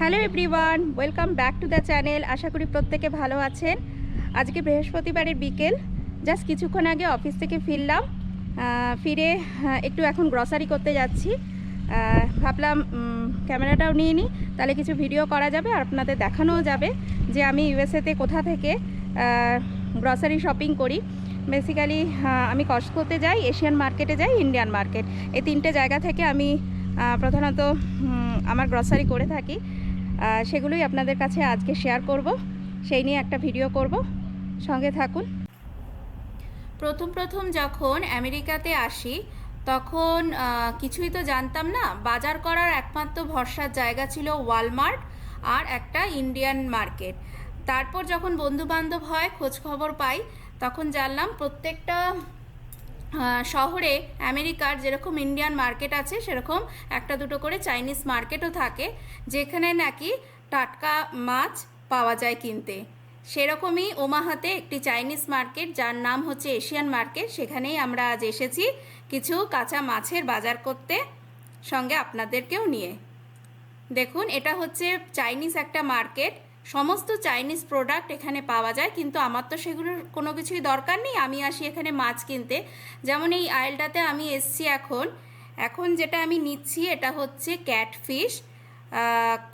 Hello everyone, welcome back to the channel. আশা করি প্রত্যেকে ভালো আছেন। আজকে বৃহস্পতিবারের বিকেল, জাস্ট কিছুক্ষণ আগে অফিস থেকে ফিরলাম। ফিরে একটু এখন গ্রসারি করতে যাচ্ছি। ভাবলাম ক্যামেরাটাও নিয়ে নিই, তাহলে কিছু ভিডিও করা যাবে আর আপনাদের দেখানোও যাবে যে আমি ইউএসএতে কোথা থেকে গ্রসারি শপিং করি। বেসিক্যালি আমি কস্টকোতে যাই, এশিয়ান মার্কেটে যাই, ইন্ডিয়ান মার্কেট, এই তিনটে জায়গা থেকে আমি প্রধানত আমার গ্রসারি করে থাকি। সেগুলোই আপনাদের কাছে আজকে শেয়ার করব, সেই নিয়ে একটা ভিডিও করব, সঙ্গে থাকুন। প্রথম যখন আমেরিকাতে আসি তখন কিছুই তো জানতাম না। বাজার করার একমাত্র ভরসার জায়গা ছিল ওয়ালমার্ট আর একটা ইন্ডিয়ান মার্কেট। তারপর যখন বন্ধুবান্ধব হয়, খোঁজখবর পাই, তখন জানলাম প্রত্যেকটা শহরে আমেরিকার যেরকম ইন্ডিয়ান মার্কেট আছে সেরকম একটা দুটো করে চাইনিজ মার্কেটও থাকে, যেখানে নাকি টাটকা মাছ পাওয়া যায় কিনতে। সেরকমই ওমাহাতে একটি চাইনিজ মার্কেট, যার নাম হচ্ছে এশিয়ান মার্কেট, সেখানেই আমরা আজ এসেছি কিছু কাঁচা মাছের বাজার করতে, সঙ্গে আপনাদেরকেও নিয়ে। দেখুন, এটা হচ্ছে চাইনিজ একটা মার্কেট। সমস্ত চাইনিজ প্রোডাক্ট এখানে পাওয়া যায়, কিন্তু আমার তো সেগুলোর কোনো কিছুই দরকার নেই। আমি আসি এখানে মাছ কিনতে। যেমন এই আইলটাতে আমি এসছি এখন যেটা আমি নিচ্ছি এটা হচ্ছে ক্যাটফিশ।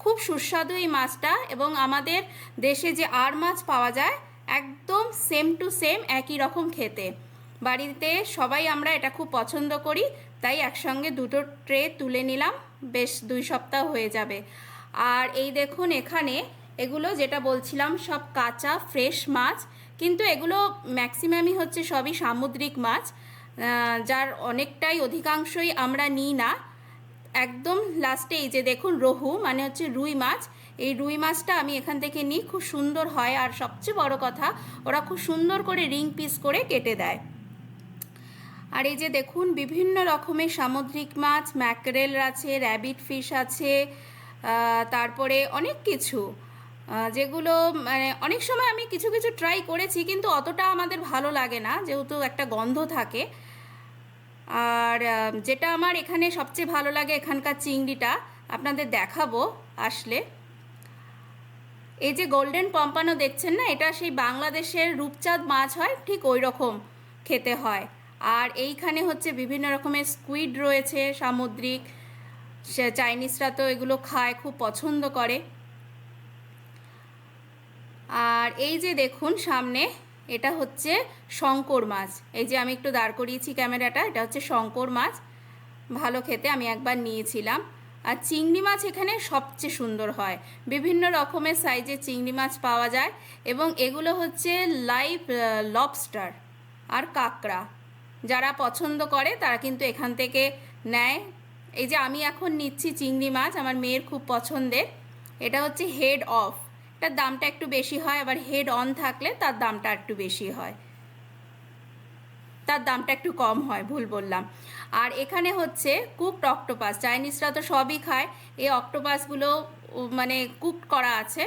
খুব সুস্বাদু এই মাছটা, এবং আমাদের দেশে যে আর মাছ পাওয়া যায় একদম সেম টু সেম একই রকম খেতে। বাড়িতে সবাই আমরা এটা খুব পছন্দ করি, তাই একসঙ্গে দুটো ট্রে তুলে নিলাম, বেশ 2 সপ্তাহ হয়ে যাবে। আর এই দেখুন, এখানে এগুলো যেটা বলছিলাম সব কাঁচা ফ্রেশ মাছ, কিন্তু এগুলো ম্যাক্সিমামই হচ্ছে সবই সামুদ্রিক মাছ, যার অনেকটাই অধিকাংশই আমরা নিই না। একদম লাস্টে এই যে দেখুন রোহু, মানে হচ্ছে রুই মাছ, এই রুই মাছটা আমি এখান থেকে নিই। খুব সুন্দর হয়, আর সবচেয়ে বড় কথা ওরা খুব সুন্দর করে রিং পিস করে কেটে দেয়। আর এই যে দেখুন বিভিন্ন রকমের সামুদ্রিক মাছ, ম্যাকরেল আছে, র্যাবিট ফিশ আছে, তারপরে অনেক কিছু, যেগুলো মানে অনেক সময় আমি কিছু কিছু ট্রাই করেছি, কিন্তু অতটা আমাদের ভালো লাগে না, যেহেতু একটা গন্ধ থাকে। আর যেটা আমার এখানে সবচেয়ে ভালো লাগে, এখানকার চিংড়িটা আপনাদের দেখাবো আসলে। এই যে গোল্ডেন পম্পানো দেখছেন না, এটা সেই বাংলাদেশের রূপচাঁদ মাছ হয়, ঠিক ওই রকম খেতে হয়। আর এইখানে হচ্ছে বিভিন্ন রকমের স্কুইড রয়েছে সামুদ্রিক, সে চাইনিজরা তো এগুলো খায়, খুব পছন্দ করে। আর এই যে দেখুন সামনে, এটা হচ্ছে শঙ্কর মাছ। এই যে আমি একটু দাঁড় করিয়েছি ক্যামেরাটা, এটা হচ্ছে শঙ্কর মাছ, ভালো খেতে, আমি একবার নিয়েছিলাম। আর চিংড়ি মাছ এখানে সবচেয়ে সুন্দর হয়, বিভিন্ন রকমের সাইজের চিংড়ি মাছ পাওয়া যায়, এবং এগুলো হচ্ছে লাইভ লবস্টার আর কাঁকড়া। যারা পছন্দ করে তারা কিন্তু এখান থেকে নেয়। এই যে আমি এখন নিচ্ছি চিংড়ি মাছ, আমার মেয়ের খুব পছন্দের। এটা হচ্ছে হেড অফ, এটার দামটা একটু বেশি হয়, আবার হেড অন থাকলে তার দামটা একটু বেশি হয়, তার দামটা একটু কম হয়, ভুল বললাম। আর এখানে হচ্ছে কুকড অক্টোপাস, চাইনিজরা তো সবই খায়, এই অক্টোপাসগুলো মানে কুকড করা আছে।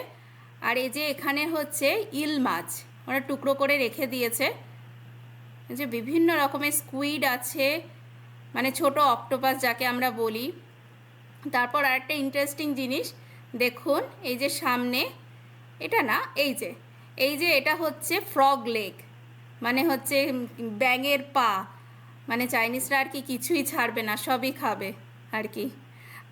আর এই যে এখানে হচ্ছে ইল মাছ, ওরা টুকরো করে রেখে দিয়েছে। এই যে বিভিন্ন রকমের স্কুইড আছে, মানে ছোট অক্টোপাস যাকে আমরা বলি। তারপর আরেকটা ইন্টারেস্টিং জিনিস দেখুন, এই যে সামনে, এটা না, এই যে এটা হচ্ছে ফ্রগ লেগ, মানে হচ্ছে ব্যাঙের পা। মানে চাইনিজরা আর কি কিছুই ছাড়বে না, সবই খাবে আর কি।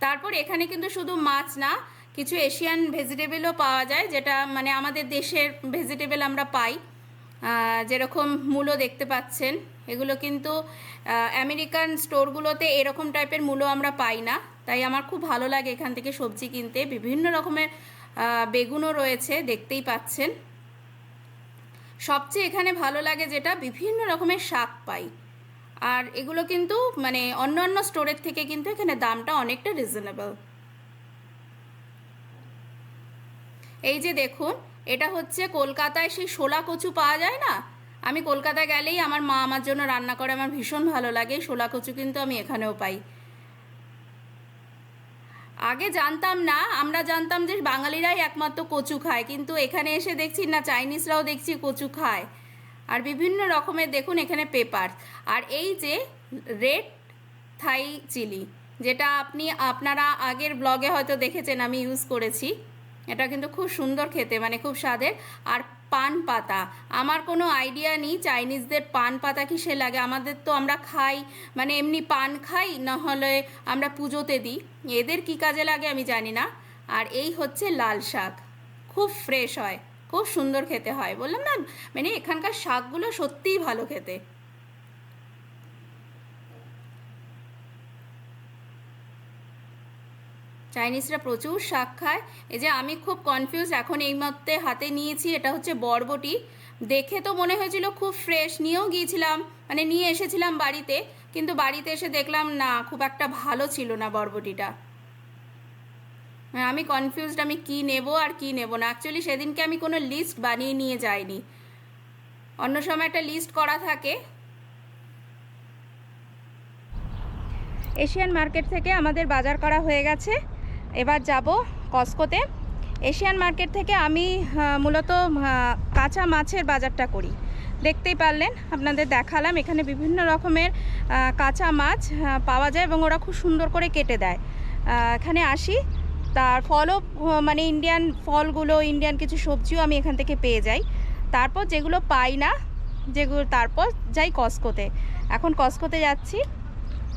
তারপর এখানে কিন্তু শুধু মাছ না, কিছু এশিয়ান ভেজিটেবলও পাওয়া যায়, যেটা মানে আমাদের দেশের ভেজিটেবল আমরা পাই। যেরকম মূলো দেখতে পাচ্ছেন, এগুলো কিন্তু আমেরিকান স্টোরগুলোতে এরকম টাইপের মূলো আমরা পাই না, তাই আমার খুব ভালো লাগে এখান থেকে সবজি কিনতে। বিভিন্ন রকমের বেগুনও রয়েছে, দেখতেই পাচ্ছেন। সবচেয়ে এখানে ভালো লাগে যেটা, বিভিন্ন রকমের শাক পাই, আর এগুলো কিন্তু মানে অন্য স্টোরের থেকে কিন্তু এখানে দামটা অনেকটা রিজনেবল। এই যে দেখুন, এটা হচ্ছে কলকাতায় সেই শোলা কচু পাওয়া যায় না, আমি কলকাতায় গেলেই আমার মা আমার জন্য রান্না করে, আমার ভীষণ ভালো লাগে। শোলা কচু কিন্তু আমি এখানেও পাই। আগে জানতাম না, আমরা জানতাম যে বাঙালিরাই একমাত্র কচু খায়, কিন্তু এখানে এসে দেখছি না, চাইনিজরাও দেখছি কচু খায়। আর বিভিন্ন রকমের দেখুন এখানে পেপার। আর এই যে রেড থাই চিলি, যেটা আপনারা আগের ব্লগে হয়তো দেখেছেন আমি ইউজ করেছি। এটা কিন্তু খুব সুন্দর খেতে, মানে খুব স্বাদের। আর পান পাতা, আমার কোনো আইডিয়া নেই চাইনিজদের পান পাতা কিসে লাগে। আমাদের তো আমরা খাই, মানে এমনি পান খাই, নাহলে আমরা পুজোতে দিই। এদের কি কাজে লাগে আমি জানি না। আর এই হচ্ছে লাল শাক, খুব ফ্রেশ হয়, খুব সুন্দর খেতে হয়। বললাম না, মানে এখানকার শাকগুলো সত্যিই ভালো খেতে। চাইনিজরা প্রচুর শাক খায়। এই যে আমি খুব কনফিউজ এখন এই মুহূর্তে হাতে নিয়েছি, এটা হচ্ছে বরবটি। দেখে তো মনে হয়েছিল খুব ফ্রেশ, নিয়েও গিয়েছিলাম, মানে নিয়ে এসেছিলাম বাড়িতে, কিন্তু বাড়িতে এসে দেখলাম না, খুব একটা ভালো ছিল না বরবটিটা। আমি কনফিউজড, আমি কি নেব আর কি নেব না। অ্যাকচুয়ালি সেদিনকে আমি কোনো লিস্ট বানিয়ে নিয়ে যাইনি, অন্য সময় একটা লিস্ট করা থাকে। এশিয়ান মার্কেট থেকে আমাদের বাজার করা হয়ে গেছে, এবার যাব কস্কোতে। এশিয়ান মার্কেট থেকে আমি মূলত কাঁচা মাছের বাজারটা করি। দেখতেই পারলেন, আপনাদের দেখালাম, এখানে বিভিন্ন রকমের কাঁচা মাছ পাওয়া যায় এবং ওরা খুব সুন্দর করে কেটে দেয়। এখানে আসি, তার ফলও মানে ইন্ডিয়ান ফলগুলো, ইন্ডিয়ান কিছু সবজিও আমি এখান থেকে পেয়ে যাই। তারপর যেগুলো পাই না, তারপর যাই কস্কোতে। এখন কস্কোতে যাচ্ছি,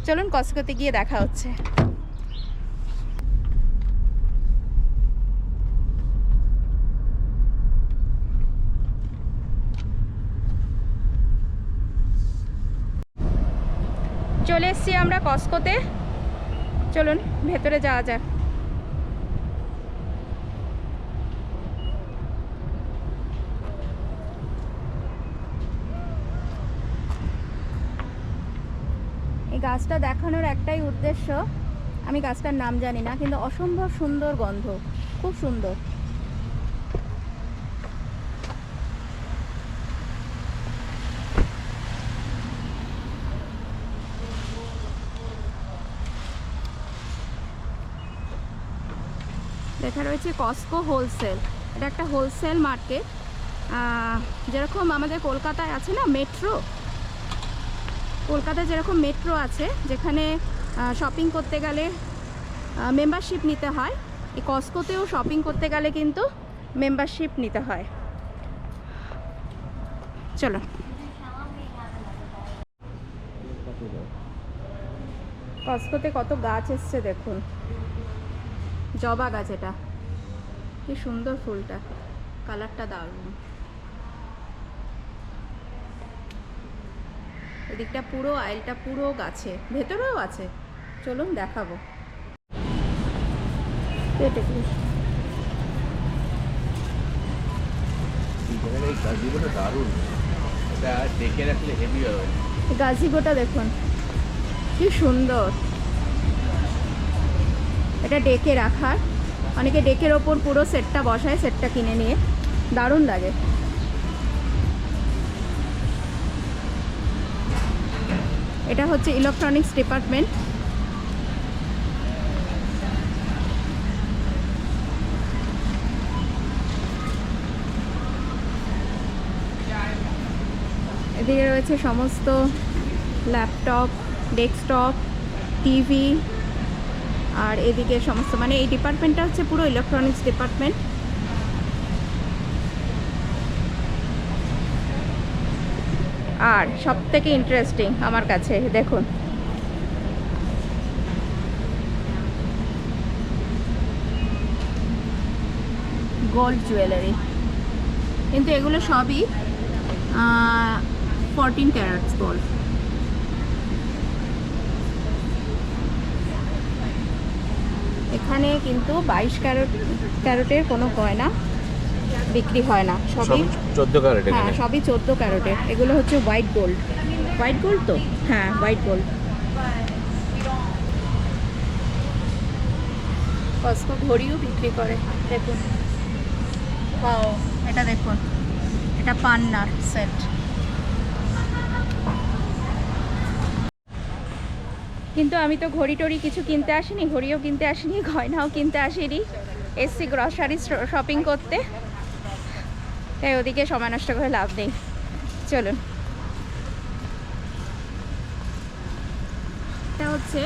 চলুন কস্কোতে গিয়ে দেখা হচ্ছে। চলে এসছি আমরা কস্কোতে, চলুন ভেতরে যাওয়া যাক। এই গাছটা দেখানোর একটাই উদ্দেশ্য, আমি গাছটার নাম জানি না, কিন্তু অসম্ভব সুন্দর গন্ধ, খুব সুন্দর। লেখা রয়েছে কস্কো হোলসেল। এটা একটা হোলসেল মার্কেট, যেরকম আমাদের কলকাতায় আছে না মেট্রো, কলকাতায় যেরকম মেট্রো আছে যেখানে শপিং করতে গেলে মেম্বারশিপ নিতে হয়, এই কস্কোতেও শপিং করতে গেলে কিন্তু মেম্বারশিপ নিতে হয়। চলো, কস্কোতে কত গাছ এসছে দেখুন, জবা গাছ, এটা কি সুন্দর ফুলটা, কালারটা দারুণ। এদিকটা পুরো আইলটা পুরো গাছে, ভেতরেও আছে, চলুন দেখাবো। গাজিবোটা দেখুন কি সুন্দর, এটা ডেকে রাখার, অনেকে ডেকের ওপর পুরো সেটটা বসায়, সেটটা কিনে নিয়ে, দারুণ লাগে। এটা হচ্ছে ইলেকট্রনিক্স ডিপার্টমেন্ট। এদিকে রয়েছে সমস্ত ল্যাপটপ, ডেস্কটপ, টিভি, আর এদিকে সমস্ত, মানে এই ডিপার্টমেন্টটা হচ্ছে পুরো ইলেকট্রনিক্স ডিপার্টমেন্ট। আর সব থেকে ইন্টারেস্টিং আমার কাছে দেখুন, গোল্ড জুয়েলারি, কিন্তু এগুলো সবই 14 ক্যারেটস গোল্ড। এখানে কিন্তু 22 ক্যারেটের কোনো গয়না বিক্রি হয় না, সবই 14 ক্যারেট। হ্যাঁ, সবই 14 ক্যারেটের। এগুলো হচ্ছে হোয়াইট গোল্ড, হোয়াইট গোল্ড তো, হ্যাঁ হোয়াইট গোল্ড। কস্কো ঘড়িও বিক্রি করে দেখুন, এটা দেখুন, এটা পান্নার সেট। কিন্তু আমি তো ঘড়ি টড়ি কিছু কিনতে আসিনি, ঘড়িও কিনতে আসিনি, গয়নাও কিনতে আসিনি, এসছি গ্রসারি শপিং করতে, তাই ওদিকে সময় নষ্ট করে লাভ নেই। চলুন, এটা হচ্ছে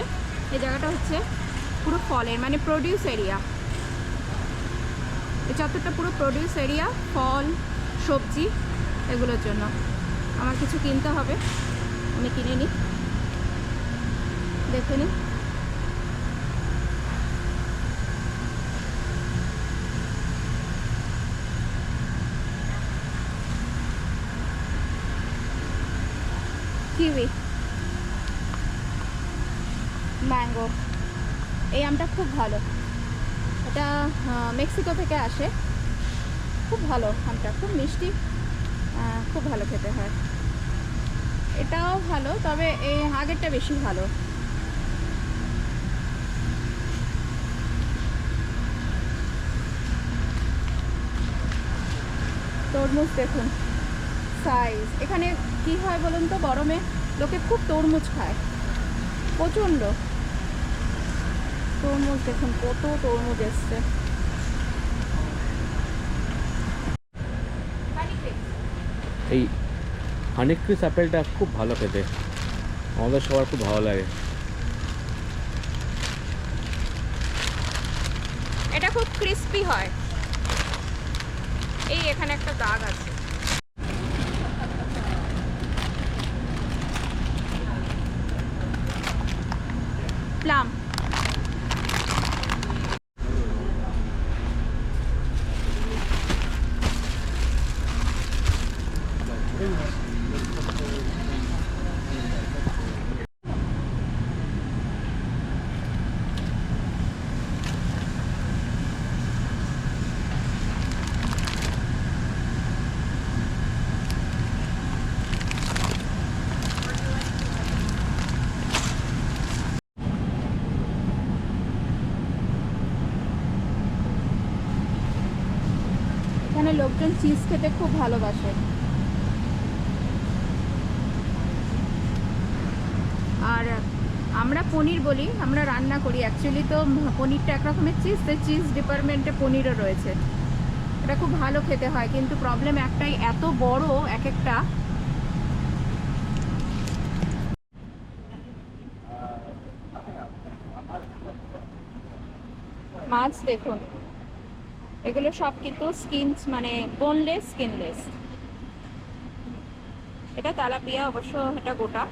এই জায়গাটা হচ্ছে পুরো ফলের মানে প্রোডিউস এরিয়া। এই চত্বরটা পুরো প্রোডিউস এরিয়া, ফল সবজি এগুলোর জন্য। আমার কিছু কিনতে হবে, আমি কিনে নিই, দেখে নিই। কিউই, ম্যাঙ্গো, এই আমটা খুব ভালো, এটা মেক্সিকো থেকে আসে, খুব ভালো আমটা, খুব মিষ্টি, খুব ভালো খেতে হয়। এটাও ভালো, তবে এই আগেরটা বেশি ভালো। তরমুজ দেখুন সাইজ। এখানে কি হয় বলুন তো, গরমে লোকে খুব তরমুজ খায়, প্রচণ্ড তরমুজ। দেখুন কত তরমুজ এসছে। এই হানি ক্রিস আপেলটা খুব ভালো খেতে, আমাদের সবার খুব ভালো লাগে। এটা খুব ক্রিস্পি হয়। এই এখানে একটা দাগ আছে। প্লাম, এখানে লোকজন চিজ খেতে খুব ভালোবাসে। আর আমরা পনির বলি, আমরা রান্না করি, অ্যাকচুয়ালি তো পনিরটা এক রকমের চিজ, তো চিজ ডিপার্টমেন্টে পনিরও রয়েছে। এটা খুব ভালো খেতে হয়, কিন্তু প্রবলেম একটাই, এত বড় এক একটা। মাছ দেখুন, এগুলো সব কিন্তু স্কিনস, মানে বোনলেস, স্কিনলেস। এটা তেলাপিয়া, অবশ্য এটা গোটা।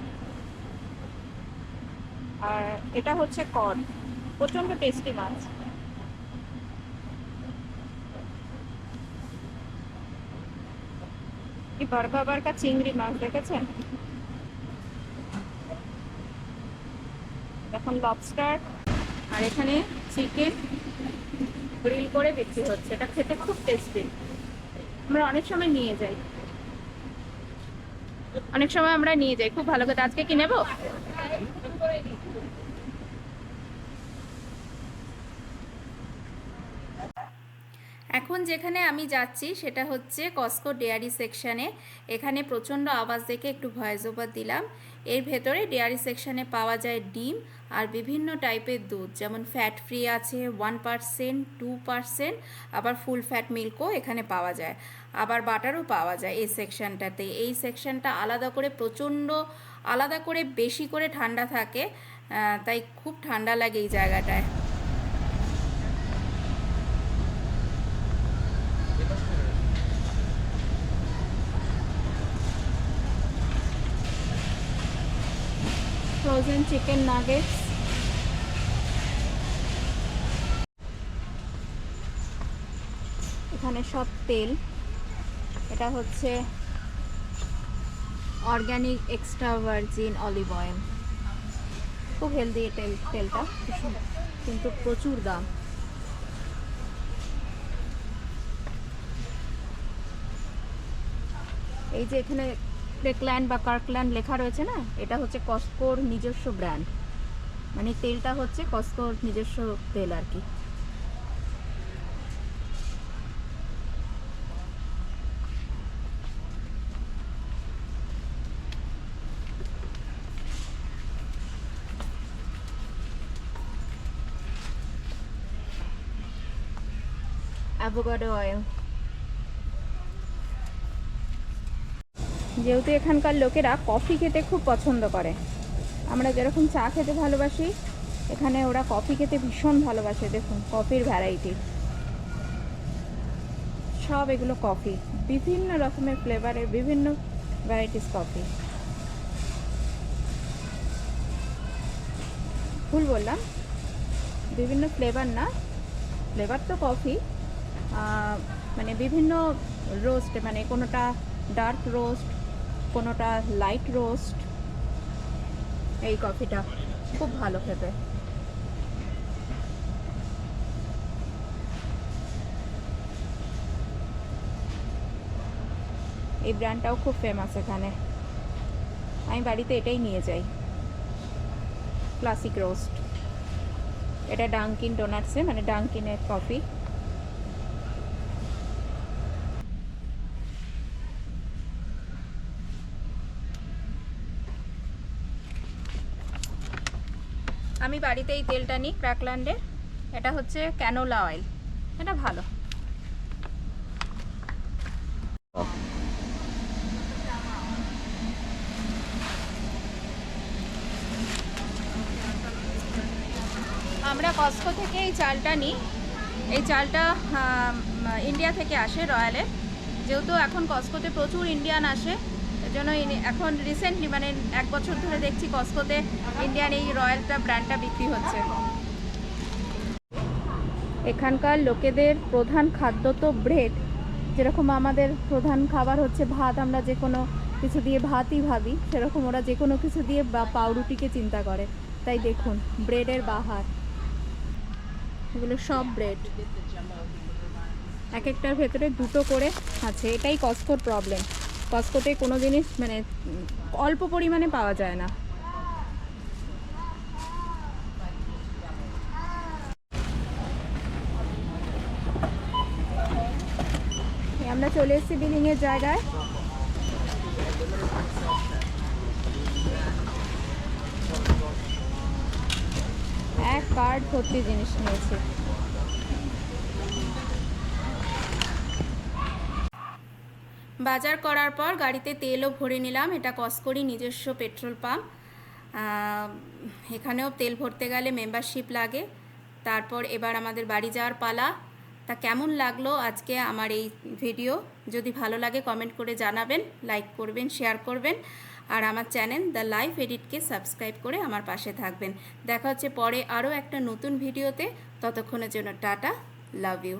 আর এটা হচ্ছে কড, প্রচন্ড টেস্টি মাছ। এই বরগাবার চিংড়ি মাছ দেখেছেন? এখন লবস্টার, আর এখানে চিকেন গ্রিল করে বিক্রি হচ্ছে। এটা খেতে খুব টেস্টি, আমরা অনেক সময় নিয়ে যাই, খুব ভালো খেতে। আজকে কি নেবো? এখন যেখানে আমি যাচ্ছি সেটা হচ্ছে কস্কো ডেয়ারি সেকশানে। এখানে প্রচণ্ড আওয়াজ দেখে একটু ভয়েস ওভার দিলাম। এর ভেতরে ডেয়ারি সেকশানে পাওয়া যায় ডিম আর বিভিন্ন টাইপের দুধ, যেমন ফ্যাট ফ্রি আছে 1%, 2%, আবার ফুল ফ্যাট মিল্কও এখানে পাওয়া যায়, আবার বাটারও পাওয়া যায় এই সেকশানটাতে। এই সেকশানটা আলাদা করে, প্রচণ্ড আলাদা করে, বেশি করে ঠান্ডা থাকে, তাই খুব ঠান্ডা লাগে এই জায়গাটায়। ফ্রোজেন চিকেন নাগেটস, এখানে সব তেল। এটা হচ্ছে organic extra virgin olive oil, খুব হেলদি তেলটা, কিন্তু প্রচুর দাম। এই যে এখানে ক্রেকল্যান্ড বা কার্কল্যান্ড লেখা রয়েছে না, এটা হচ্ছে কস্কোর নিজস্ব ব্র্যান্ড, মানে তেলটা হচ্ছে কস্কোর নিজস্ব তেল আর কি। Avocado oil. যেহেতু এখানকার লোকেরা কফি খেতে খুব পছন্দ করে, আমরা যেরকম চা খেতে ভালোবাসি, এখানে ওরা কফি খেতে ভীষণ ভালোবাসে। দেখুন কফির ভ্যারাইটি সব, এগুলো কফি, বিভিন্ন রকমের ফ্লেভারের বিভিন্ন ভ্যারাইটিস কফি। ভুল বললাম, বিভিন্ন ফ্লেভার না, ফ্লেভার তো কফি, মানে বিভিন্ন রোস্ট, মানে কোনোটা ডার্ক রোস্ট, কোনোটা লাইট রোস্ট। এই কফিটা খুব ভালো খেতে। এই ব্র্যান্ডটাও খুব ফেমাস এখানে। আমি বাড়িতে এটাই নিয়ে যাই, ক্লাসিক রোস্ট। এটা ডাঙ্কিন ডোনাটসে, মানে ডাঙ্কিনের কফি। আমি বাড়িতে এই তেলটা নিই ক্র্যাকল্যান্ডের, এটা হচ্ছে ক্যানোলা অয়েল, এটা ভালো। আমরা কস্কো থেকে এই চালটা নিই। এই চালটা ইন্ডিয়া থেকে আসে, রয়্যালের। যেহেতু এখন কস্কোতে প্রচুর ইন্ডিয়ান আসে, এর জন্য এখন রিসেন্টলি মানে 1 বছর ধরে দেখছি কস্কোতে ইন্ডিয়ান এই রয়্যালটা ব্র্যান্ডটা বিক্রি হচ্ছে। এখানকার লোকেদের প্রধান খাদ্য তো ব্রেড। যেরকম আমাদের প্রধান খাবার হচ্ছে ভাত, আমরা যে কোনো কিছু দিয়ে ভাতই ভাবি, সেরকম ওরা যে কোনো কিছু দিয়ে বা পাউরুটিকে চিন্তা করে। তাই দেখুন ব্রেডের বাহার, এগুলো সব ব্রেড, এক একটার ভেতরে 2টো করে আছে। এটাই কস্কোর প্রবলেম, কস্কোতে কোনো জিনিস মানে অল্প পরিমাণে পাওয়া যায় না। আমরা চলে এসেছি বিলিংয়ের জায়গায়। এক কার্ড ভর্তি জিনিস নিয়েছে। বাজার করার পর গাড়িতে তেলও ভরে নিলাম। এটা কস্কোরই নিজস্ব পেট্রোল পাম্প। এখানেও তেল ভরতে গেলে মেম্বারশিপ লাগে। তারপর এবার আমাদের বাড়ি যাওয়ার পালা। তা কেমন লাগলো আজকে আমার এই ভিডিও? যদি ভালো লাগে কমেন্ট করে জানাবেন, লাইক করবেন, শেয়ার করবেন, আর আমার চ্যানেল দ্য লাইফ এডিটকে সাবস্ক্রাইব করে আমার পাশে থাকবেন। দেখা হচ্ছে পরে আরও একটা নতুন ভিডিওতে। ততক্ষণের জন্য টাটা, লাভ ইউ।